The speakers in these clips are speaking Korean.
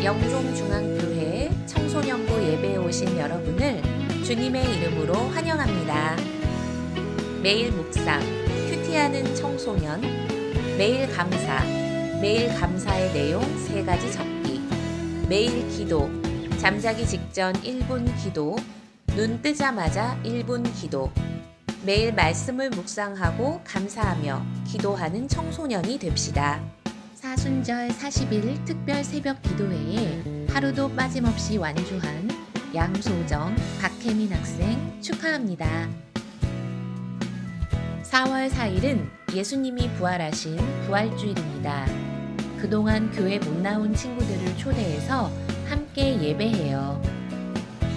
영종중앙교회 청소년부 예배에 오신 여러분을 주님의 이름으로 환영합니다. 매일 묵상, 큐티하는 청소년, 매일 감사, 매일 감사의 내용 3가지 적기, 매일 기도, 잠자기 직전 1분 기도, 눈 뜨자마자 1분 기도, 매일 말씀을 묵상하고 감사하며 기도하는 청소년이 됩시다. 사순절 40일 특별 새벽 기도회에 하루도 빠짐없이 완주한 양소정, 박혜민 학생 축하합니다. 4월 4일은 예수님이 부활하신 부활주일입니다. 그동안 교회 못 나온 친구들을 초대해서 함께 예배해요.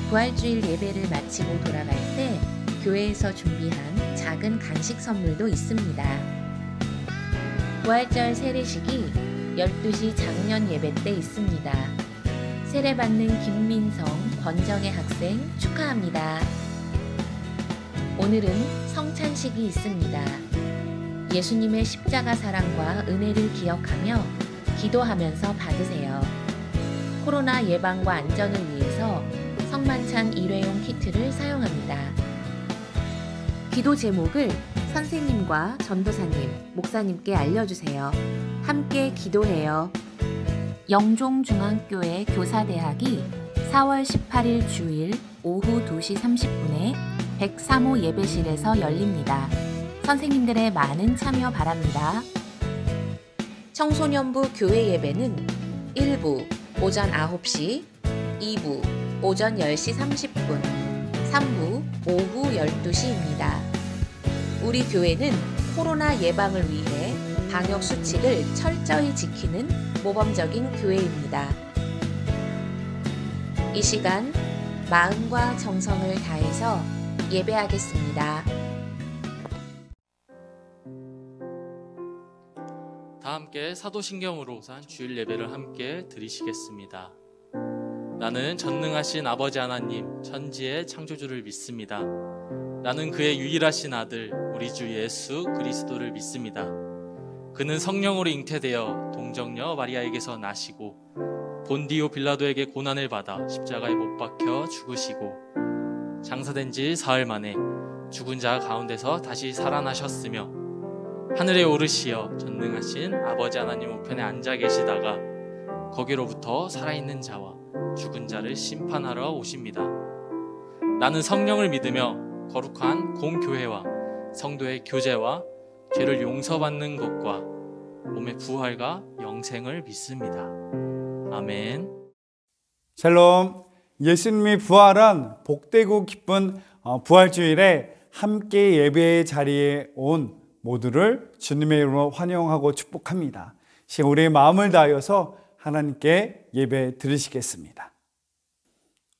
부활주일 예배를 마치고 돌아갈 때 교회에서 준비한 작은 간식 선물도 있습니다. 부활절 세례식이 12시 작년 예배 때 있습니다. 세례받는 김민성, 권정혜 학생 축하합니다. 오늘은 성찬식이 있습니다. 예수님의 십자가 사랑과 은혜를 기억하며 기도하면서 받으세요. 코로나 예방과 안전을 위해서 성만찬 일회용 키트를 사용합니다. 기도 제목을 선생님과 전도사님, 목사님께 알려주세요. 함께 기도해요. 영종중앙교회 교사대학이 4월 18일 주일 오후 2시 30분에 103호 예배실에서 열립니다. 선생님들의 많은 참여 바랍니다. 청소년부 교회 예배는 1부 오전 9시, 2부 오전 10시 30분, 3부 오후 12시입니다. 우리 교회는 코로나 예방을 위해 방역 수칙을 철저히 지키는 모범적인 교회입니다. 이 시간 마음과 정성을 다해서 예배하겠습니다. 다 함께 사도신경으로 산 주일 예배를 함께 드리시겠습니다. 나는 전능하신 아버지 하나님 천지의 창조주를 믿습니다. 나는 그의 유일하신 아들 우리 주 예수 그리스도를 믿습니다. 그는 성령으로 잉태되어 동정녀 마리아에게서 나시고 본디오 빌라도에게 고난을 받아 십자가에 못 박혀 죽으시고 장사된 지 사흘 만에 죽은 자 가운데서 다시 살아나셨으며 하늘에 오르시어 전능하신 아버지 하나님 우편에 앉아 계시다가 거기로부터 살아있는 자와 죽은 자를 심판하러 오십니다. 나는 성령을 믿으며 거룩한 공교회와 성도의 교제와 죄를 용서받는 것과 몸의 부활과 영생을 믿습니다. 아멘. 샬롬. 예수님이 부활한 복되고 기쁜 부활주일에 함께 예배의 자리에 온 모두를 주님의 이름으로 환영하고 축복합니다. 우리의 마음을 다하여서 하나님께 예배 드리시겠습니다.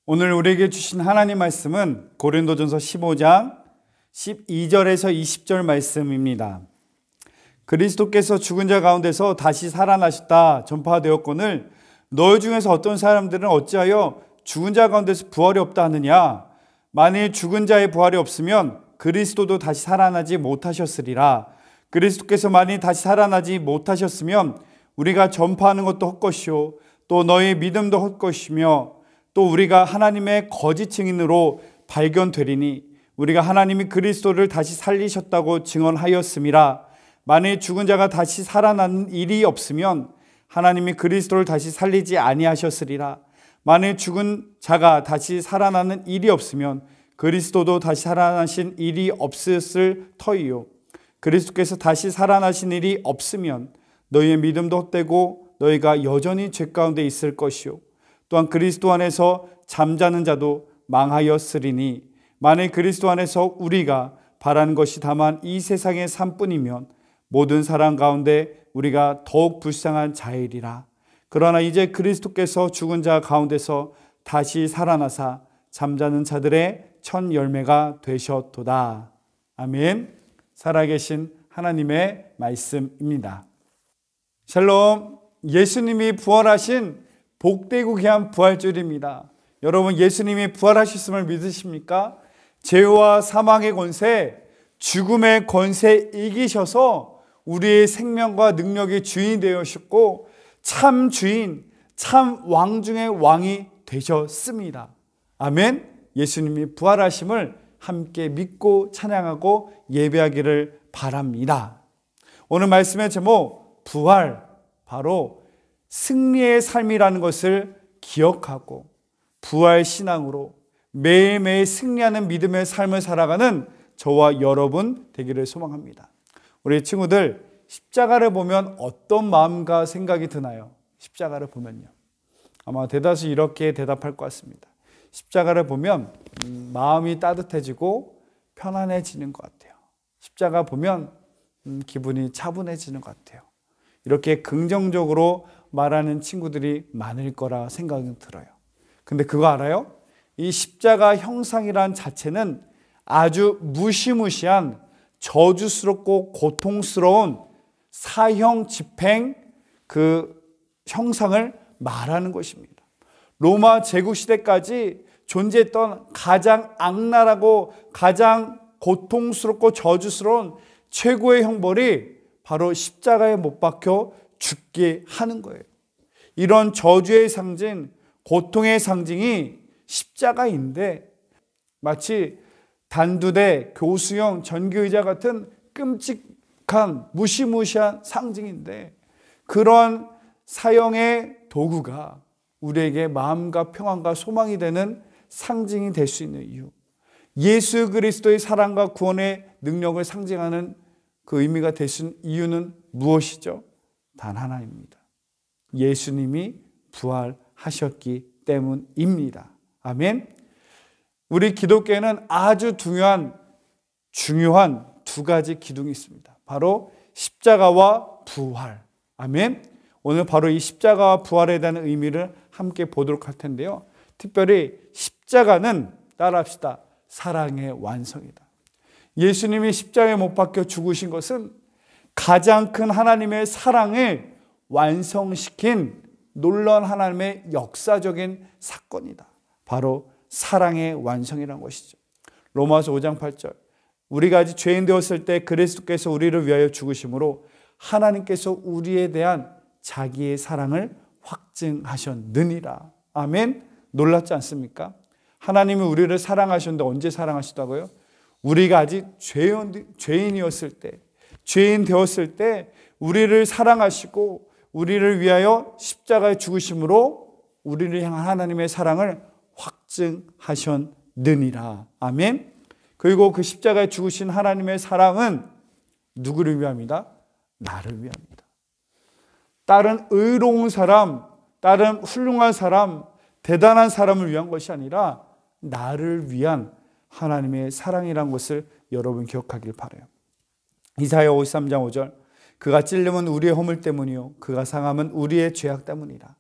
오늘 우리에게 주신 하나님 말씀은 고린도전서 15장 12절에서 20절 말씀입니다. 그리스도께서 죽은 자 가운데서 다시 살아나셨다 전파되었거늘 너희 중에서 어떤 사람들은 어찌하여 죽은 자 가운데서 부활이 없다 하느냐? 만일 죽은 자의 부활이 없으면 그리스도도 다시 살아나지 못하셨으리라. 그리스도께서 만일 다시 살아나지 못하셨으면 우리가 전파하는 것도 헛것이요 또 너희 믿음도 헛것이며 또 우리가 하나님의 거짓 증인으로 발견되리니 우리가 하나님이 그리스도를 다시 살리셨다고 증언하였음이라. 만일 죽은 자가 다시 살아나는 일이 없으면 하나님이 그리스도를 다시 살리지 아니하셨으리라. 만일 죽은 자가 다시 살아나는 일이 없으면 그리스도도 다시 살아나신 일이 없었을 터이요. 그리스도께서 다시 살아나신 일이 없으면 너희의 믿음도 헛되고 너희가 여전히 죄 가운데 있을 것이요. 또한 그리스도 안에서 잠자는 자도 망하였으리니 만일 그리스도 안에서 우리가 바라는 것이 다만 이 세상의 삶뿐이면 모든 사람 가운데 우리가 더욱 불쌍한 자이리라. 그러나 이제 그리스도께서 죽은 자 가운데서 다시 살아나사 잠자는 자들의 첫 열매가 되셨도다. 아멘. 살아계신 하나님의 말씀입니다. 샬롬. 예수님이 부활하신 복되고 귀한 부활주일입니다. 여러분, 예수님이 부활하셨음을 믿으십니까? 죄와 사망의 권세, 죽음의 권세 이기셔서 우리의 생명과 능력의 주인이 되셨고 참 주인, 참 왕 중의 왕이 되셨습니다. 아멘. 예수님이 부활하심을 함께 믿고 찬양하고 예배하기를 바랍니다. 오늘 말씀의 제목 부활, 바로 승리의 삶이라는 것을 기억하고 부활 신앙으로 매일매일 승리하는 믿음의 삶을 살아가는 저와 여러분 되기를 소망합니다. 우리 친구들, 십자가를 보면 어떤 마음과 생각이 드나요? 십자가를 보면요, 아마 대다수 이렇게 대답할 것 같습니다. 십자가를 보면 마음이 따뜻해지고 편안해지는 것 같아요. 십자가 보면 기분이 차분해지는 것 같아요. 이렇게 긍정적으로 말하는 친구들이 많을 거라 생각이 들어요. 근데 그거 알아요? 이 십자가 형상이란 자체는 아주 무시무시한 저주스럽고 고통스러운 사형 집행 그 형상을 말하는 것입니다. 로마 제국시대까지 존재했던 가장 악랄하고 가장 고통스럽고 저주스러운 최고의 형벌이 바로 십자가에 못 박혀 죽게 하는 거예요. 이런 저주의 상징, 고통의 상징이 십자가인데 마치 단두대, 교수형, 전기의자 같은 끔찍한 무시무시한 상징인데, 그런 사형의 도구가 우리에게 마음과 평안과 소망이 되는 상징이 될 수 있는 이유, 예수 그리스도의 사랑과 구원의 능력을 상징하는 그 의미가 될 수 있는 이유는 무엇이죠? 단 하나입니다. 예수님이 부활하셨기 때문입니다. 아멘. 우리 기독교에는 아주 중요한 두 가지 기둥이 있습니다. 바로 십자가와 부활. 아멘. 오늘 바로 이 십자가와 부활에 대한 의미를 함께 보도록 할 텐데요. 특별히 십자가는, 따라합시다, 사랑의 완성이다. 예수님이 십자가에 못 박혀 죽으신 것은 가장 큰 하나님의 사랑을 완성시킨 놀라운 하나님의 역사적인 사건이다. 바로 사랑의 완성이라는 것이죠. 로마서 5장 8절, 우리가 아직 죄인 되었을 때 그리스도께서 우리를 위하여 죽으심으로 하나님께서 우리에 대한 자기의 사랑을 확증하셨느니라. 아멘. 놀랍지 않습니까? 하나님이 우리를 사랑하셨는데 언제 사랑하시다고요? 우리가 아직 죄인이었을 때, 죄인 되었을 때 우리를 사랑하시고 우리를 위하여 십자가에 죽으심으로 우리를 향한 하나님의 사랑을 확증하셨느니라. 아멘. 그리고 그 십자가에 죽으신 하나님의 사랑은 누구를 위함이다? 나를 위함이다. 다른 의로운 사람, 다른 훌륭한 사람, 대단한 사람을 위한 것이 아니라 나를 위한 하나님의 사랑이란 것을 여러분 기억하길 바라요. 이사야 53장 5절, 그가 찔림은 우리의 허물 때문이요 그가 상함은 우리의 죄악 때문이라.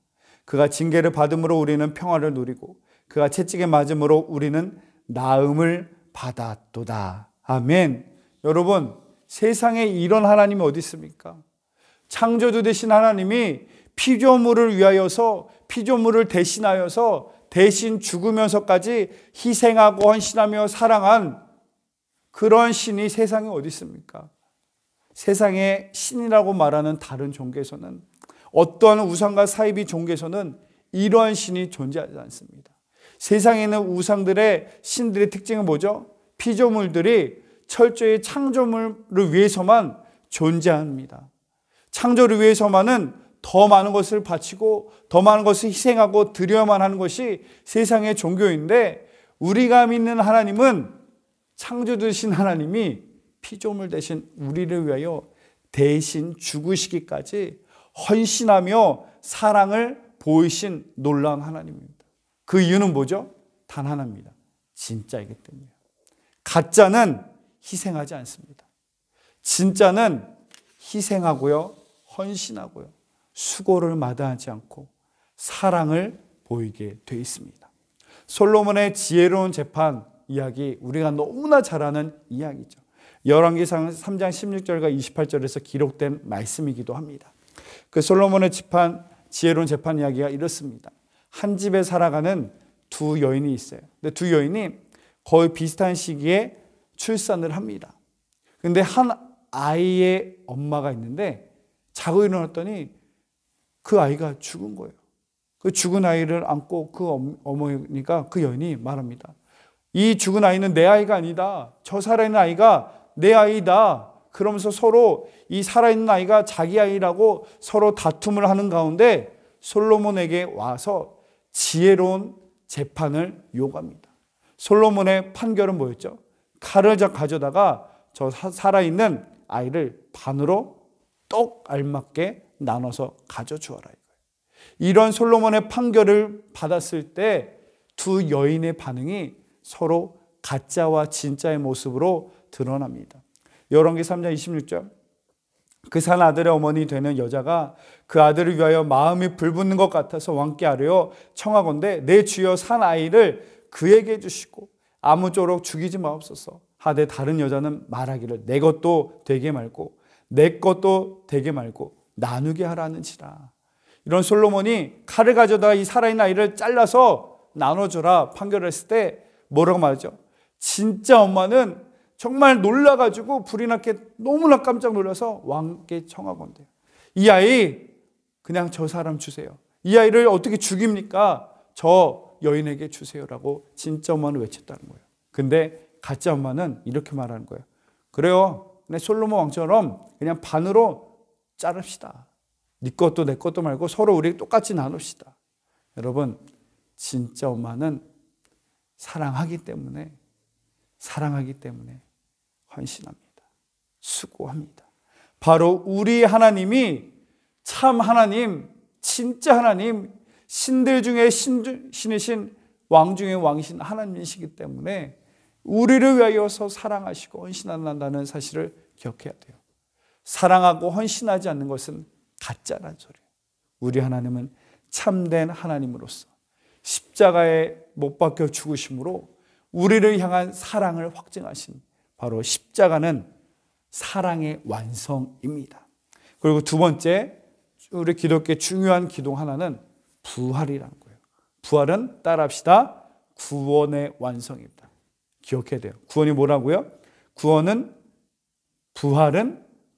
그가 징계를 받음으로 우리는 평화를 누리고 그가 채찍에 맞음으로 우리는 나음을 받았도다. 아멘. 여러분, 세상에 이런 하나님이 어디 있습니까? 창조주 되신 하나님이 피조물을 위하여서, 피조물을 대신하여서 대신 죽으면서까지 희생하고 헌신하며 사랑한 그런 신이 세상에 어디 있습니까? 세상에 신이라고 말하는 다른 종교에서는, 어떤 우상과 사이비 종교에서는 이러한 신이 존재하지 않습니다. 세상에 있는 우상들의 신들의 특징은 뭐죠? 피조물들이 철저히 창조물을 위해서만 존재합니다. 창조를 위해서만은 더 많은 것을 바치고 더 많은 것을 희생하고 드려야만 하는 것이 세상의 종교인데, 우리가 믿는 하나님은 창조주신 하나님이 피조물 대신 우리를 위하여 대신 죽으시기까지 헌신하며 사랑을 보이신 놀라운 하나님입니다. 그 이유는 뭐죠? 단 하나입니다. 진짜이기 때문이에요. 가짜는 희생하지 않습니다. 진짜는 희생하고요, 헌신하고요, 수고를 마다하지 않고 사랑을 보이게 되어 있습니다. 솔로몬의 지혜로운 재판 이야기, 우리가 너무나 잘 아는 이야기죠. 열왕기상 3장 16절과 28절에서 기록된 말씀이기도 합니다. 그 솔로몬의 지혜로운 재판 이야기가 이렇습니다. 한 집에 살아가는 두 여인이 있어요. 근데 두 여인이 거의 비슷한 시기에 출산을 합니다. 근데 한 아이의 엄마가 있는데 자고 일어났더니 그 아이가 죽은 거예요. 그 죽은 아이를 안고 그 어머니가 그 여인이 말합니다. 이 죽은 아이는 내 아이가 아니다. 저 살아있는 아이가 내 아이다. 그러면서 서로 이 살아있는 아이가 자기 아이라고 서로 다툼을 하는 가운데 솔로몬에게 와서 지혜로운 재판을 요구합니다. 솔로몬의 판결은 뭐였죠? 칼을 가져다가 저 살아있는 아이를 반으로 똑 알맞게 나눠서 가져주어라 이거예요. 이런 솔로몬의 판결을 받았을 때 두 여인의 반응이 서로 가짜와 진짜의 모습으로 드러납니다. 열왕기 3장 26절. 그 산 아들의 어머니 되는 여자가 그 아들을 위하여 마음이 불붙는 것 같아서 왕께 아뢰어 청하건대 내 주여 산 아이를 그에게 주시고 아무쪼록 죽이지 마옵소서 하되 다른 여자는 말하기를 내 것도 되게 말고 내 것도 되게 말고 나누게 하라는지라. 이런 솔로몬이 칼을 가져다가 이 살아있는 아이를 잘라서 나눠줘라 판결을 했을 때 뭐라고 말하죠? 진짜 엄마는 정말 놀라가지고 불이 났게 너무나 깜짝 놀라서 왕께 청하건대요. 이 아이 그냥 저 사람 주세요. 이 아이를 어떻게 죽입니까? 저 여인에게 주세요라고 진짜 엄마는 외쳤다는 거예요. 근데 가짜 엄마는 이렇게 말하는 거예요. 그래요. 그냥 솔로몬 왕처럼 그냥 반으로 자릅시다. 네 것도 내 것도 말고 서로 우리 똑같이 나눕시다. 여러분, 진짜 엄마는 사랑하기 때문에 헌신합니다. 수고합니다. 바로 우리 하나님이 참 하나님, 진짜 하나님, 신들 중에 신이신 왕 중에 왕이신 하나님이시기 때문에 우리를 위하여서 사랑하시고 헌신한다는 사실을 기억해야 돼요. 사랑하고 헌신하지 않는 것은 가짜란 소리예요. 우리 하나님은 참된 하나님으로서 십자가에 못 박혀 죽으심으로 우리를 향한 사랑을 확증하신 바로 십자가는 사랑의 완성입니다. 그리고 두 번째, 우리 기독교의 중요한 기둥 하나는 부활이라는 거예요. 부활은 따라합시다. 구원의 완성입니다. 기억해야 돼요. 구원이 뭐라고요? 부활은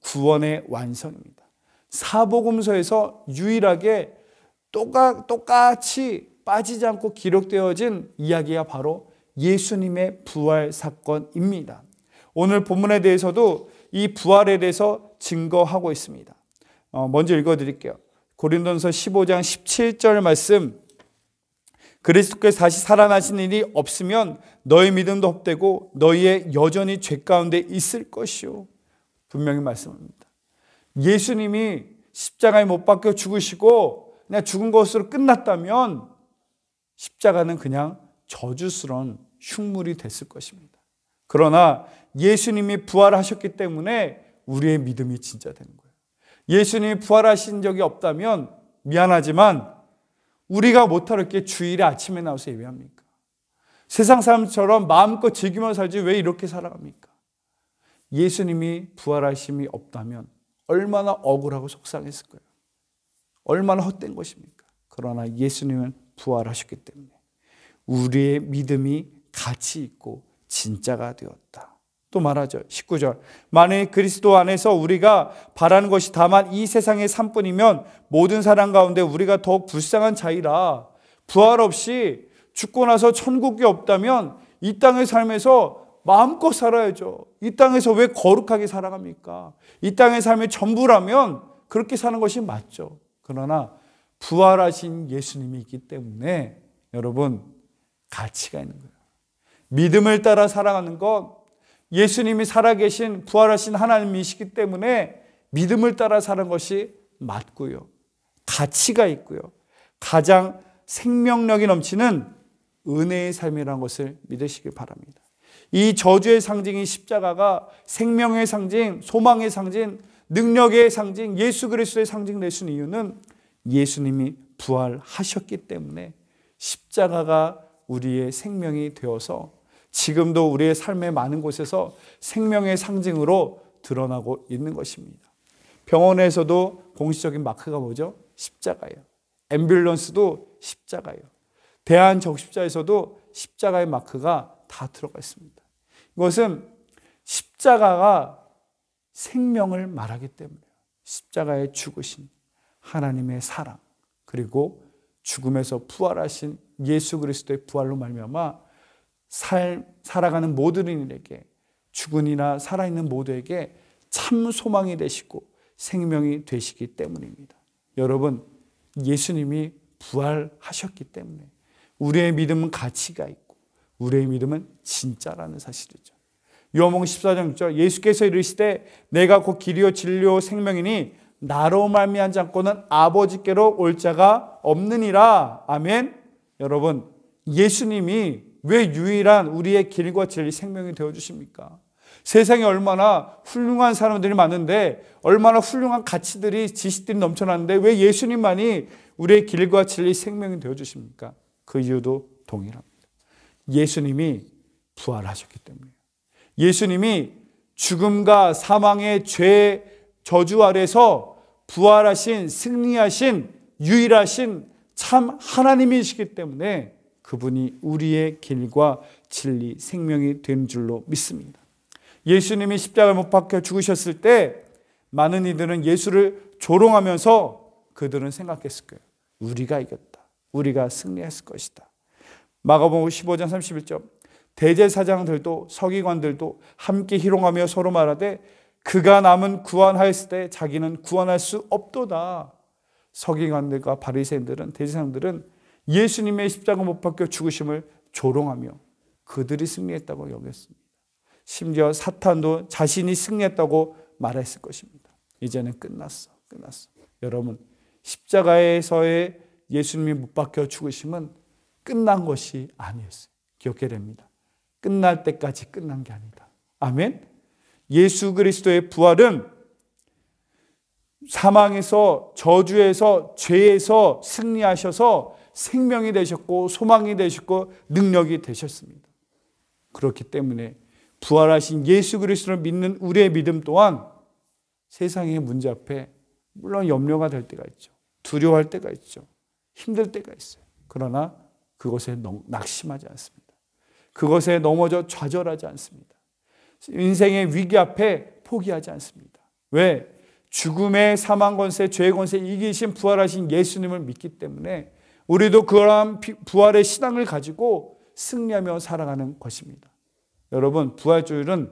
구원의 완성입니다. 사복음서에서 유일하게 똑같이 빠지지 않고 기록되어진 이야기가 바로 예수님의 부활 사건입니다. 오늘 본문에 대해서도 이 부활에 대해서 증거하고 있습니다. 먼저 읽어드릴게요. 고린도전서 15장 17절 말씀. 그리스도께서 다시 살아나신 일이 없으면 너희 믿음도 헛되고 너희의 여전히 죄 가운데 있을 것이요. 분명히 말씀합니다. 예수님이 십자가에 못 박혀 죽으시고 그냥 죽은 것으로 끝났다면 십자가는 그냥 저주스러운 흉물이 됐을 것입니다. 그러나 예수님이 부활하셨기 때문에 우리의 믿음이 진짜 되는 거예요. 예수님이 부활하신 적이 없다면 미안하지만 우리가 못할 게 주일에 아침에 나와서 예배합니까? 세상 사람처럼 마음껏 즐기며 살지 왜 이렇게 살아갑니까? 예수님이 부활하심이 없다면 얼마나 억울하고 속상했을 거예요. 얼마나 헛된 것입니까? 그러나 예수님은 부활하셨기 때문에 우리의 믿음이 가치 있고 진짜가 되었다. 또 말하죠. 19절. 만일 그리스도 안에서 우리가 바라는 것이 다만 이 세상의 삶뿐이면 모든 사람 가운데 우리가 더욱 불쌍한 자이라. 부활 없이 죽고 나서 천국이 없다면 이 땅의 삶에서 마음껏 살아야죠. 이 땅에서 왜 거룩하게 살아갑니까? 이 땅의 삶의 전부라면 그렇게 사는 것이 맞죠. 그러나 부활하신 예수님이 있기 때문에 여러분 가치가 있는 거예요. 믿음을 따라 살아가는 것, 예수님이 살아계신 부활하신 하나님이시기 때문에 믿음을 따라 사는 것이 맞고요. 가치가 있고요. 가장 생명력이 넘치는 은혜의 삶이라는 것을 믿으시길 바랍니다. 이 저주의 상징인 십자가가 생명의 상징, 소망의 상징, 능력의 상징, 예수 그리스도의 상징 될 수 있는 이유는 예수님이 부활하셨기 때문에 십자가가 우리의 생명이 되어서 지금도 우리의 삶의 많은 곳에서 생명의 상징으로 드러나고 있는 것입니다. 병원에서도 공식적인 마크가 뭐죠? 십자가예요. 앰뷸런스도 십자가예요. 대한적십자에서도 십자가의 마크가 다 들어가 있습니다. 이것은 십자가가 생명을 말하기 때문에요. 십자가의 죽으심, 하나님의 사랑, 그리고 죽음에서 부활하신 예수 그리스도의 부활로 말미암아 살아가는 모든 이들에게, 죽은 이나 살아있는 모두에게 참 소망이 되시고 생명이 되시기 때문입니다. 여러분, 예수님이 부활하셨기 때문에 우리의 믿음은 가치가 있고 우리의 믿음은 진짜라는 사실이죠. 요한복음 14장 6절, 예수께서 이르시되 내가 곧 길이요 진리요 생명이니 나로 말미암지 않고는 아버지께로 올 자가 없느니라. 아멘. 여러분, 예수님이 왜 유일한 우리의 길과 진리 생명이 되어주십니까? 세상에 얼마나 훌륭한 사람들이 많은데, 얼마나 훌륭한 가치들이, 지식들이 넘쳐나는데 왜 예수님만이 우리의 길과 진리 생명이 되어주십니까? 그 이유도 동일합니다. 예수님이 부활하셨기 때문이에요. 예수님이 죽음과 사망의 죄 저주 아래서 부활하신, 승리하신, 유일하신 참 하나님이시기 때문에 그분이 우리의 길과 진리, 생명이 된 줄로 믿습니다. 예수님이 십자가에 못 박혀 죽으셨을 때 많은 이들은 예수를 조롱하면서 그들은 생각했을 거예요. 우리가 이겼다. 우리가 승리했을 것이다. 마가복음 15장 31절, 대제사장들도 서기관들도 함께 희롱하며 서로 말하되 그가 남은 구원하였을 때 자기는 구원할 수 없도다. 서기관들과 바리새인들은, 대제사장들은 예수님의 십자가 못 박혀 죽으심을 조롱하며 그들이 승리했다고 여겼습니다. 심지어 사탄도 자신이 승리했다고 말했을 것입니다. 이제는 끝났어. 여러분, 십자가에서의 예수님이 못 박혀 죽으심은 끝난 것이 아니었어요. 기억해야 됩니다. 끝날 때까지 끝난 게 아니다. 아멘. 예수 그리스도의 부활은 사망에서, 저주에서, 죄에서 승리하셔서 생명이 되셨고 소망이 되셨고 능력이 되셨습니다. 그렇기 때문에 부활하신 예수 그리스도를 믿는 우리의 믿음 또한 세상의 문제 앞에 물론 염려가 될 때가 있죠. 두려워할 때가 있죠. 힘들 때가 있어요. 그러나 그것에 낙심하지 않습니다. 그것에 넘어져 좌절하지 않습니다. 인생의 위기 앞에 포기하지 않습니다. 왜? 죽음의 사망 권세, 죄의 권세 이기신 부활하신 예수님을 믿기 때문에 우리도 그러한 부활의 신앙을 가지고 승리하며 살아가는 것입니다. 여러분, 부활주일은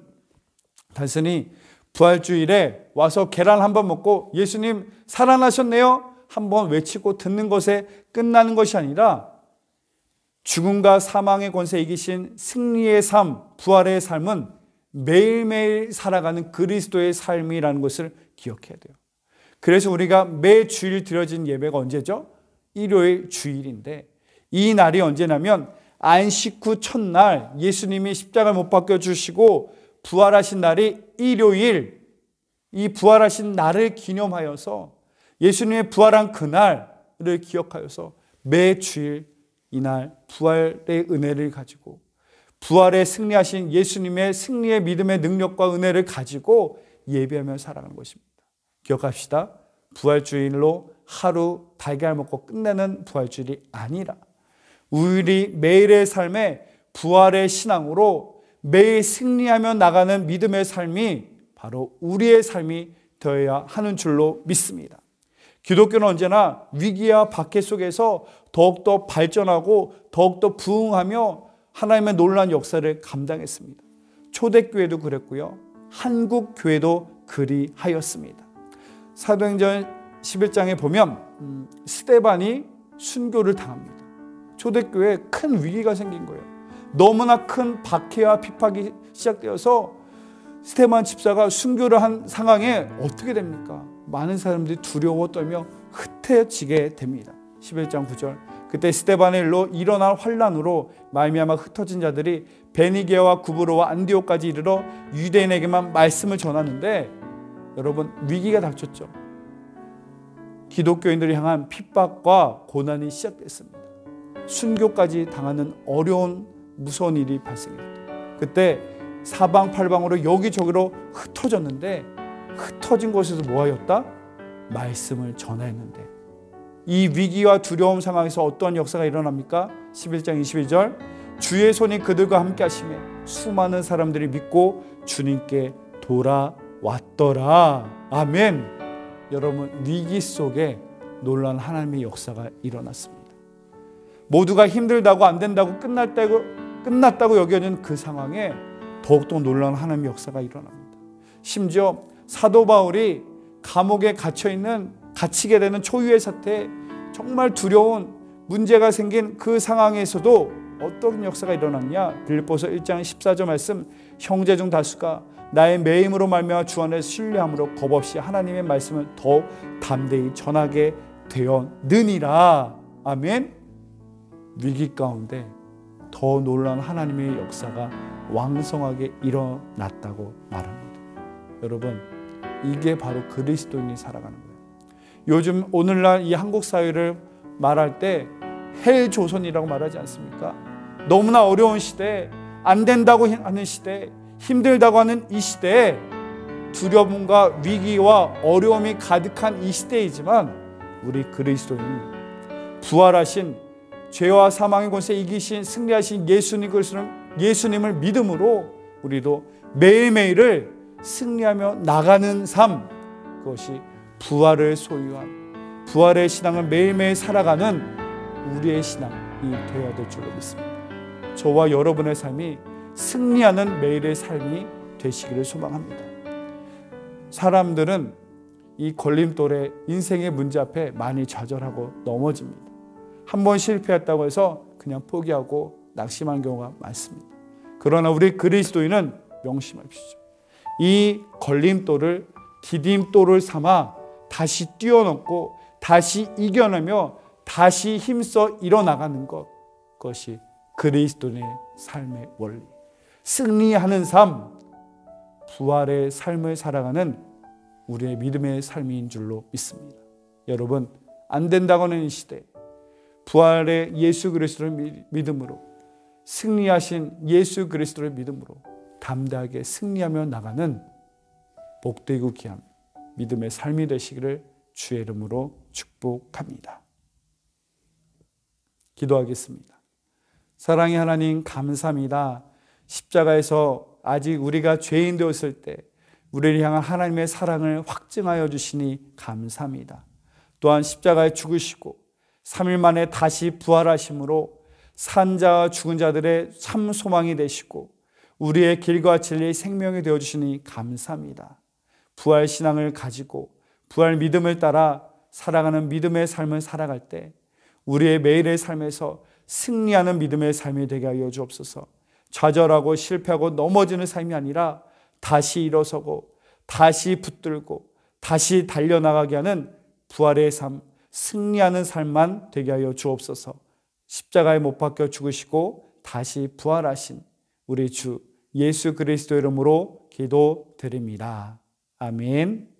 단순히 부활주일에 와서 계란 한번 먹고 예수님 살아나셨네요 한번 외치고 듣는 것에 끝나는 것이 아니라 죽음과 사망의 권세 이기신 승리의 삶, 부활의 삶은 매일매일 살아가는 그리스도의 삶이라는 것을 기억해야 돼요. 그래서 우리가 매 주일 드려진 예배가 언제죠? 일요일 주일인데, 이 날이 언제냐면 안식 후 첫날 예수님이 십자가를 못 박혀 주시고 부활하신 날이 일요일, 이 부활하신 날을 기념하여서 예수님의 부활한 그날을 기억하여서 매 주일 이날 부활의 은혜를 가지고 부활에 승리하신 예수님의 승리의 믿음의 능력과 은혜를 가지고 예배하며 살아가는 것입니다. 기억합시다. 부활주일로 하루 달걀 먹고 끝내는 부활주일이 아니라 우리 매일의 삶에 부활의 신앙으로 매일 승리하며 나가는 믿음의 삶이 바로 우리의 삶이 되어야 하는 줄로 믿습니다. 기독교는 언제나 위기와 박해 속에서 더욱더 발전하고 더욱더 부흥하며 하나님의 놀라운 역사를 감당했습니다. 초대교회도 그랬고요. 한국교회도 그리하였습니다. 사도행전 11장에 보면 스데반이 순교를 당합니다. 초대교회에 큰 위기가 생긴 거예요. 너무나 큰 박해와 핍박이 시작되어서 스데반 집사가 순교를 한 상황에 어떻게 됩니까? 많은 사람들이 두려워 떨며 흩어지게 됩니다. 11장 9절, 그때 스데반의 일로 일어난 환란으로 말미암아 흩어진 자들이 베니게와 구브로와 안디옥까지 이르러 유대인에게만 말씀을 전하는데, 여러분, 위기가 닥쳤죠. 기독교인들을 향한 핍박과 고난이 시작됐습니다. 순교까지 당하는 어려운 무서운 일이 발생했죠. 그때 사방팔방으로 여기저기로 흩어졌는데, 흩어진 곳에서 뭐하였다? 말씀을 전하였는데, 이 위기와 두려움 상황에서 어떤 역사가 일어납니까? 11장 22절, 주의 손이 그들과 함께 하시매 수많은 사람들이 믿고 주님께 돌아왔더라. 아멘. 여러분, 위기 속에 놀라운 하나님의 역사가 일어났습니다. 모두가 힘들다고 안 된다고 끝났다고 여겨진 그 상황에 더욱더 놀라운 하나님의 역사가 일어납니다. 심지어 사도 바울이 감옥에 갇히게 되는 초유의 사태에 정말 두려운 문제가 생긴 그 상황에서도 어떤 역사가 일어났냐? 빌립보서 1장 14절 말씀, 형제 중 다수가 나의 매임으로 말미암아 주 안에 신뢰함으로 겁없이 하나님의 말씀을 더 담대히 전하게 되었느니라. 아멘. 위기 가운데 더 놀라운 하나님의 역사가 왕성하게 일어났다고 말합니다. 여러분, 이게 바로 그리스도인이 살아가는 거예요. 요즘 오늘날 이 한국 사회를 말할 때 헬조선이라고 말하지 않습니까? 너무나 어려운 시대, 안 된다고 하는 시대, 힘들다고 하는 이 시대에 두려움과 위기와 어려움이 가득한 이 시대이지만 우리 그리스도인, 부활하신 죄와 사망의 권세 이기신 승리하신 예수님을 믿음으로 우리도 매일매일을 승리하며 나가는 삶, 그것이 부활을 소유한 부활의 신앙을 매일매일 살아가는 우리의 신앙이 되어야 될 줄로 믿습니다. 저와 여러분의 삶이 승리하는 매일의 삶이 되시기를 소망합니다. 사람들은 이 걸림돌에 인생의 문제 앞에 많이 좌절하고 넘어집니다. 한번 실패했다고 해서 그냥 포기하고 낙심하는 경우가 많습니다. 그러나 우리 그리스도인은 명심하십시오. 이 걸림돌을 디딤돌을 삼아 다시 뛰어넘고 다시 이겨내며 다시 힘써 일어나가는 것, 그것이 그리스도인의 삶의 원리. 승리하는 삶, 부활의 삶을 살아가는 우리의 믿음의 삶인 줄로 믿습니다. 여러분, 안 된다고 하는 이 시대, 부활의 예수 그리스도를 믿음으로, 승리하신 예수 그리스도를 믿음으로 담대하게 승리하며 나가는 복되고 귀한 믿음의 삶이 되시기를 주의 이름으로 축복합니다. 기도하겠습니다. 사랑의 하나님, 감사합니다. 십자가에서 아직 우리가 죄인 되었을 때 우리를 향한 하나님의 사랑을 확증하여 주시니 감사합니다. 또한 십자가에 죽으시고 3일 만에 다시 부활하심으로 산자와 죽은 자들의 참 소망이 되시고 우리의 길과 진리의 생명이 되어주시니 감사합니다. 부활 신앙을 가지고 부활 믿음을 따라 살아가는 믿음의 삶을 살아갈 때 우리의 매일의 삶에서 승리하는 믿음의 삶이 되게 하여 주옵소서. 좌절하고 실패하고 넘어지는 삶이 아니라 다시 일어서고 다시 붙들고 다시 달려나가게 하는 부활의 삶, 승리하는 삶만 되게 하여 주옵소서. 십자가에 못 박혀 죽으시고 다시 부활하신 우리 주 예수 그리스도 이름으로 기도드립니다. 아멘.